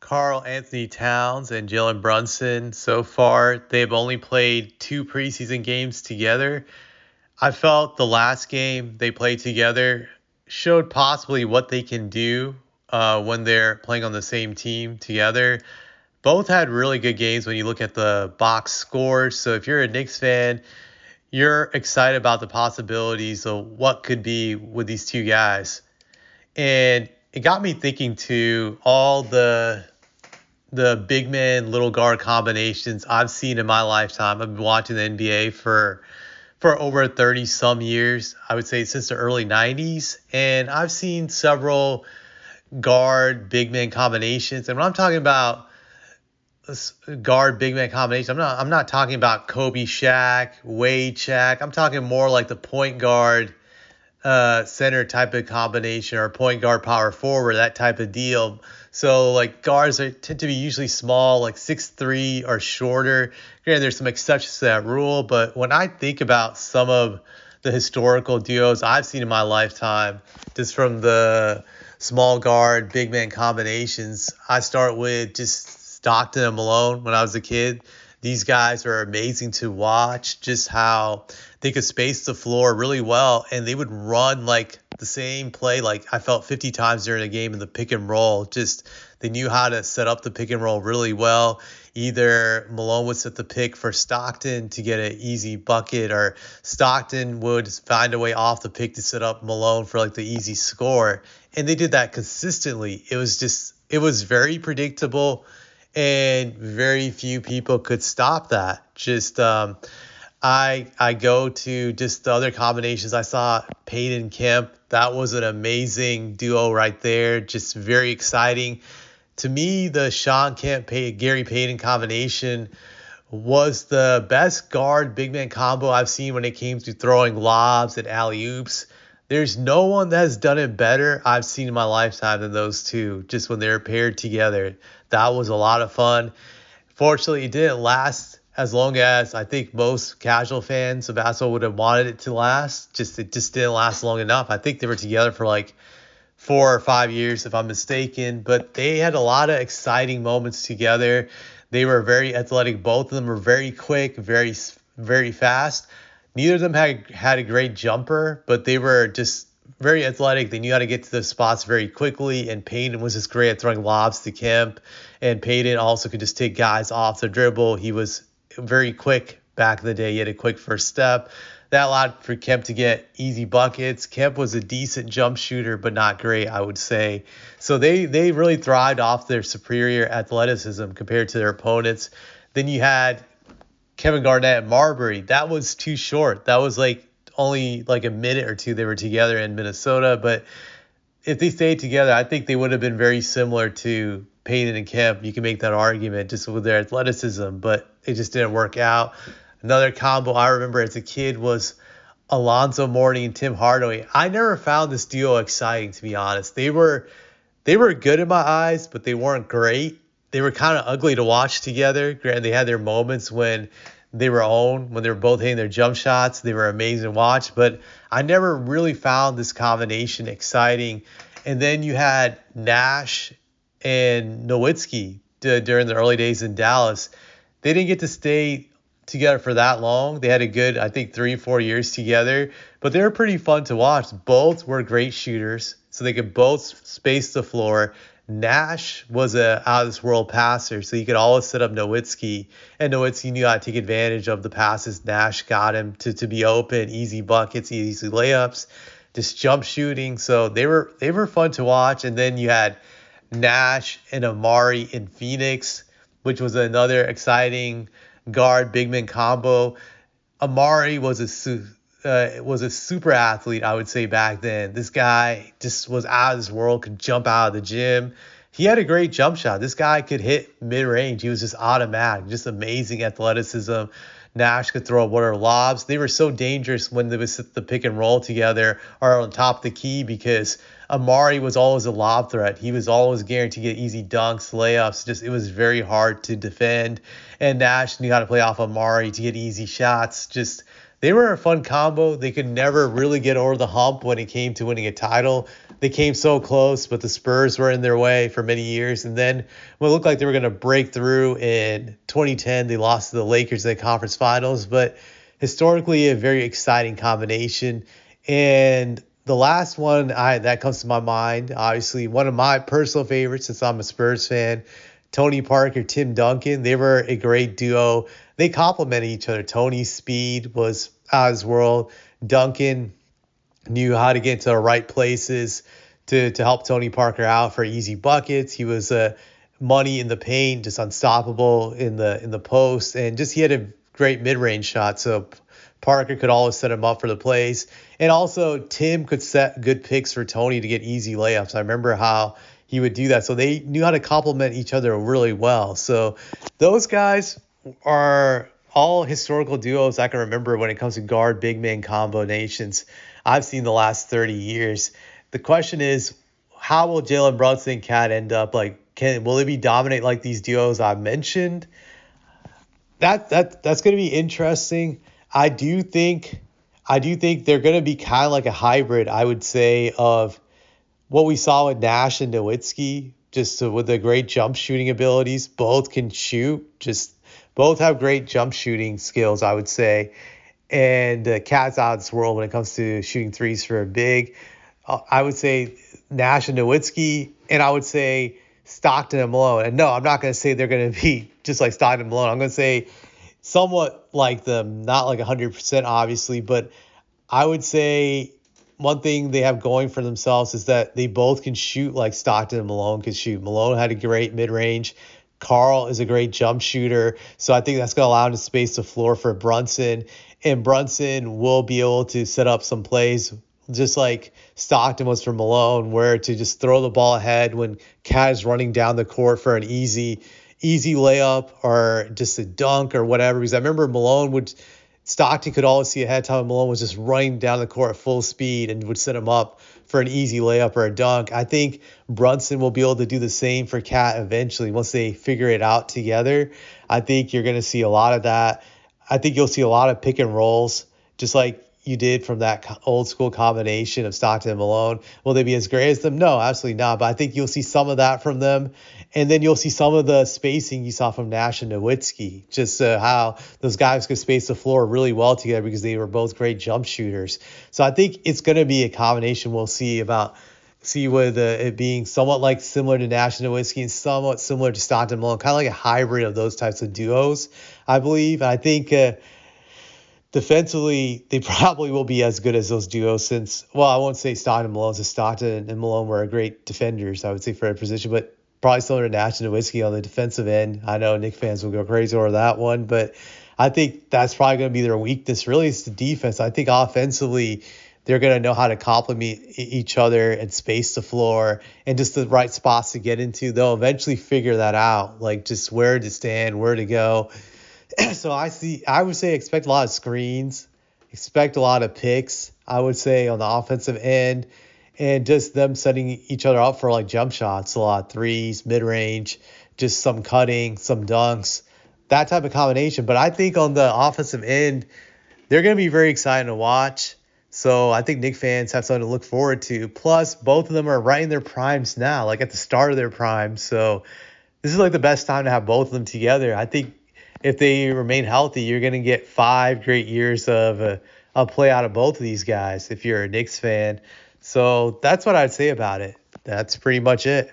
Karl-Anthony Towns and Jalen Brunson so far. They've only played two preseason games together. I felt the last game they played together showed possibly what they can do when they're playing on the same team together. Both had really good games when you look at the box scores. So if you're a Knicks fan, you're excited about the possibilities of what could be with these two guys. And it got me thinking too, all the big man little guard combinations I've seen in my lifetime. I've been watching the NBA for over 30 some years. I would say since the early 90s, and I've seen several guard big man combinations. And when I'm talking about guard big man combination, I'm not talking about Kobe Shaq, Wade Shaq. I'm talking more like the point guard center type of combination or point guard power forward, that type of deal. So like guards tend to be usually small, like 6'3" or shorter. Granted, there's some exceptions to that rule, but when I think about some of the historical duos I've seen in my lifetime, just from the small guard, big man combinations, I start with just Stockton and Malone when I was a kid. These guys are amazing to watch, just how they could space the floor really well, and they would run like the same play like I felt 50 times during a game in the pick and roll. Just they knew how to set up the pick and roll really well. Either Malone would set the pick for Stockton to get an easy bucket, or Stockton would find a way off the pick to set up Malone for like the easy score. And they did that consistently. It was very predictable, and very few people could stop that. I go to just the other combinations. I saw Payton Kemp. That was an amazing duo right there. Just very exciting. To me, the Sean Kemp Gary Payton combination was the best guard big man combo I've seen when it came to throwing lobs and alley oops. There's no one that has done it better I've seen in my lifetime than those two, just when they're paired together. That was a lot of fun. Fortunately, it didn't last as long as I think most casual fans of basketball would have wanted it to last. It just didn't last long enough. I think they were together for like 4 or 5 years, if I'm mistaken. But they had a lot of exciting moments together. They were very athletic. Both of them were very quick, very fast. Neither of them had a great jumper, but they were just very athletic. They knew how to get to the spots very quickly, and Payton was just great at throwing lobs to Kemp. And Payton also could just take guys off the dribble. He was very quick back in the day. He had a quick first step. That allowed for Kemp to get easy buckets. Kemp was a decent jump shooter, but not great, I would say. So they really thrived off their superior athleticism compared to their opponents. Then you had Kevin Garnett and Marbury. That was too short. That was like only like a minute or two they were together in Minnesota. But if they stayed together, I think they would have been very similar to Payton and Kemp. You can make that argument just with their athleticism, but it just didn't work out. Another combo I remember as a kid was Alonzo Mourning and Tim Hardaway. I never found this duo exciting, to be honest. They were good in my eyes, but they weren't great. They were kind of ugly to watch together. Granted, they had their moments when they were both hitting their jump shots. They were amazing to watch, but I never really found this combination exciting. And then you had Nash and Nowitzki during the early days in Dallas. They didn't get to stay together for that long. They had a good, I think, 3-4 years together, but they were pretty fun to watch. Both were great shooters, so they could both space the floor. Nash was a out of this world passer, so he could always set up Nowitzki, and Nowitzki knew how to take advantage of the passes Nash got him to be open, easy buckets, easy layups, just jump shooting. So they were fun to watch. And then you had Nash and Amari in Phoenix, which was another exciting guard big man combo. Amari was a super athlete, I would say, back then. This guy just was out of this world, could jump out of the gym. He had a great jump shot. This guy could hit mid-range. He was just automatic, just amazing athleticism. Nash could throw water lobs. They were so dangerous when they would sit the pick and roll together or on top of the key, because Amari was always a lob threat. He was always guaranteed to get easy dunks, layups. It was very hard to defend. And Nash knew how to play off Amari to get easy shots. They were a fun combo. They could never really get over the hump when it came to winning a title. they came so close, but the Spurs were in their way for many years. And then when it looked like they were going to break through in 2010, they lost to the Lakers in the conference finals. But historically, a very exciting combination. And the last one that comes to my mind, obviously, one of my personal favorites since I'm a Spurs fan, Tony Parker, Tim Duncan. They were a great duo. They complemented each other. Tony's speed was out of his world. Duncan knew how to get to the right places to help Tony Parker out for easy buckets. He was money in the paint, just unstoppable in the post, and just he had a great mid-range shot. So Parker could always set him up for the plays. And also Tim could set good picks for Tony to get easy layups. I remember how he would do that. So they knew how to complement each other really well. So those guys are all historical duos I can remember when it comes to guard big man combinations I've seen the last 30 years. The question is, how will Jalen Brunson and Cat end up? Like, will they be dominant like these duos I've mentioned? That's going to be interesting. I do think they're going to be kind of like a hybrid, I would say, of what we saw with Nash and Nowitzki, just with the great jump shooting abilities. Both can shoot, just both have great jump shooting skills, I would say. And Cat's out of this world when it comes to shooting threes for a big. I would say Nash and Nowitzki, and I would say Stockton and Malone. And no, I'm not going to say they're going to be just like Stockton and Malone. I'm going to say somewhat like them, not like 100% obviously, but I would say one thing they have going for themselves is that they both can shoot like Stockton and Malone could shoot. Malone had a great mid-range. Karl is a great jump shooter. So I think that's going to allow him to space the floor for Brunson. And Brunson will be able to set up some plays just like Stockton was for Malone, where to just throw the ball ahead when Cat is running down the court for an easy layup or just a dunk or whatever. Because I remember Stockton could always see ahead of time. Malone was just running down the court at full speed and would set him up for an easy layup or a dunk. I think Brunson will be able to do the same for Cat eventually once they figure it out together. I think you're going to see a lot of that. I think you'll see a lot of pick and rolls, just like you did from that old school combination of Stockton and Malone. Will they be as great as them? No, absolutely not. But I think you'll see some of that from them. And then you'll see some of the spacing you saw from Nash and Nowitzki, just how those guys could space the floor really well together because they were both great jump shooters. So I think it's going to be a combination we'll see with it being somewhat like similar to Nash and Nowitzki and somewhat similar to Stockton and Malone, kind of like a hybrid of those types of duos, I believe. And I think defensively, they probably will be as good as those duos since, well, I won't say Stockton and Malone, since Stockton and Malone were great defenders, I would say, for a position, but probably similar to Nash and Nowitzki on the defensive end. I know Knicks fans will go crazy over that one, but I think that's probably going to be their weakness, really, is the defense. I think offensively, they're going to know how to complement each other and space the floor and just the right spots to get into. They'll eventually figure that out, like just where to stand, where to go. So I would say expect a lot of screens, expect a lot of picks, I would say, on the offensive end, and just them setting each other up for like jump shots, a lot of threes, mid-range, just some cutting, some dunks, that type of combination. But I think on the offensive end, they're going to be very exciting to watch. So I think Knicks fans have something to look forward to. Plus, both of them are right in their primes now, like at the start of their prime. So this is like the best time to have both of them together. I think if they remain healthy, you're going to get 5 great years of play out of both of these guys if you're a Knicks fan. So that's what I'd say about it. That's pretty much it.